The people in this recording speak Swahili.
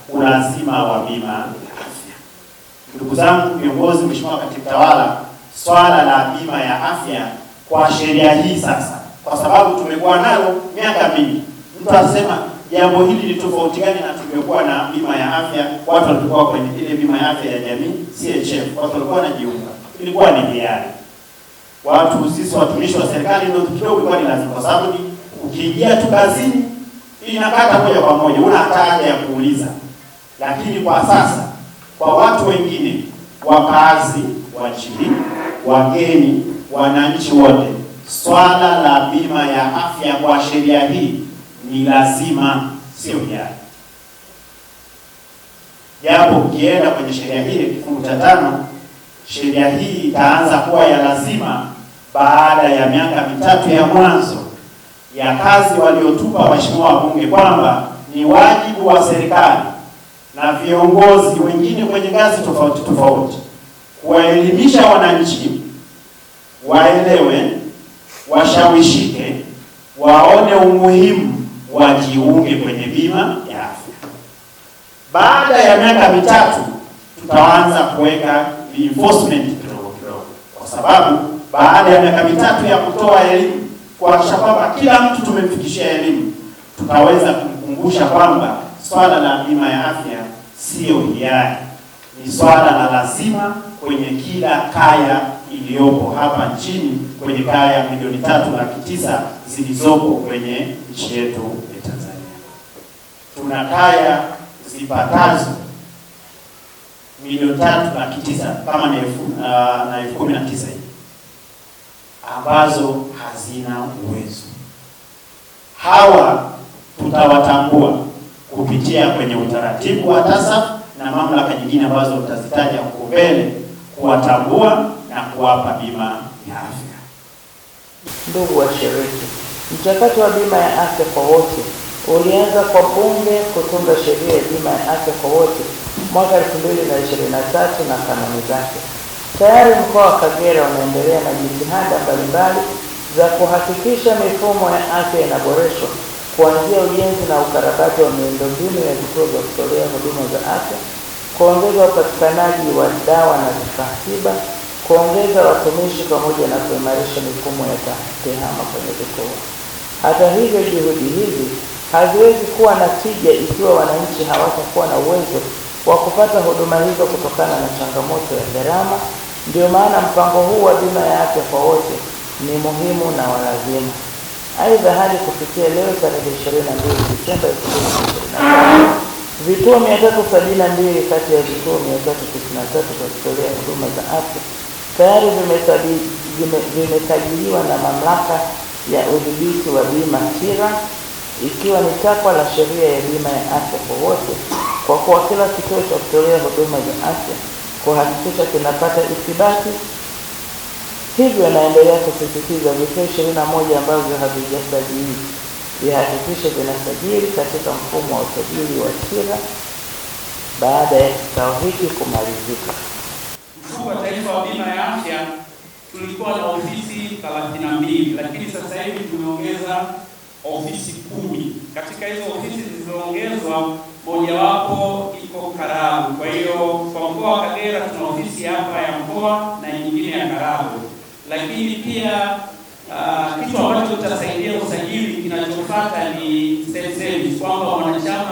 ulazima wa bima ya afya. Ndugu zangu viongozi, Mheshimiwa Katibu Tawala, swala la bima ya afya kwa sheria hii sasa, kwa sababu tumekuwa nalo miaka mingi, mtu asema jambo hili ni tofauti gani na tumekuwa na bima ya afya? Watu walikuwa kwenye ile bima ya afya ya jamii CHF, watu walikuwa wanajiunga, ilikuwa ni hiari. Watu sisi watumishi wa serikali ndio kidogo ilikuwa ni lazima, kwa sababu ukiingia tu kazini inakata moja kwa moja, una haja ya kuuliza. Lakini kwa sasa kwa watu wengine, wakazi wa nchi, wageni, wananchi wote, swala la bima ya afya kwa sheria hii ni lazima, sio hiari. Japo ukienda kwenye sheria hii kifungu cha 5, sheria hii itaanza kuwa ya lazima baada ya miaka 3 ya mwanzo ya kazi waliotupa waheshimiwa wabunge, kwamba ni wajibu wa serikali na viongozi wengine kwenye ngazi tofauti tofauti kuwaelimisha wananchi, waelewe, washawishike, waone umuhimu, wajiunge kwenye bima ya afya. Baada ya miaka 3 tutaanza kuweka reinforcement kidogo, kwa sababu baada ya miaka 3 ya kutoa elimu, kuhakikisha kwamba kila mtu tumemfikishia elimu, tutaweza kumkumbusha kwamba swala la bima ya afya sio hiari, ni swala la lazima kwenye kila kaya iliyopo hapa nchini, kwenye kaya milioni 3.9 zilizopo kwenye nchi yetu ya Tanzania. Tuna kaya zipatazo milioni 3.9 kama na 19 hivi ambazo hazina uwezo. Hawa tutawatambua kupitia kwenye utaratibu wa TASAF na mamlaka nyingine ambazo tutazitaja huko mbele, kuwatambua na kuwapa bima ya afya. Ndugu washiriki, mchakato wa bima ya afya kwa wote ulianza kwa Bunge kutunga sheria ya bima ya afya kwa wote mwaka 2023 na kanuni zake. Tayari mkoa wa Kagera unaendelea na jitihada mbalimbali za kuhakikisha mifumo ya afya inaboreshwa, kuanzia ujenzi na ukarabati wa miundombinu ya vituo vya kutolea huduma za afya, kuongeza upatikanaji wa dawa na vifaa tiba, kuongeza watumishi pamoja na kuimarisha mifumo ya tehama kwenye vituo. Hata hivyo, juhudi hizi haziwezi kuwa na tija ikiwa wananchi hawatakuwa na uwezo wa kupata huduma hizo kutokana na changamoto ya gharama. Ndio maana mpango huu wa bima ya afya kwa wote ni muhimu na wa lazima. Aidha, hadi kufikia leo tarehe 22 Disemba 2025, vituo 372 kati ya vituo 393 vya kutolea huduma za afya tayari vimesajiliwa na Mamlaka ya Udhibiti wa Bima TIRA, ikiwa ni takwa la sheria ya bima ya afya kwa wote, kwa kuwa kila kituo cha kutolea huduma za afya kuhakikisha kinapata ithibati. Hivyo naendelea kusisitiza vituo 21 ambavyo havijasajili vihakikishe vinasajili katika mfumo wa usajili wa TIRA baada ya kikao hiki kumalizika. Mfuko wa Taifa wa Bima ya Afya tulikuwa na ofisi 32, lakini sasa hivi tumeongeza ofisi 10. Katika hizo ofisi zilizoongezwa, mojawapo iko Karagwe. Kwa hiyo kwa mkoa wa Kagera tuna ofisi hapa ya mkoa na nyingine ya Karagwe. Lakini pia kitu ambacho tutasaidia usajili kinachofuata ni self service, kwamba wanachama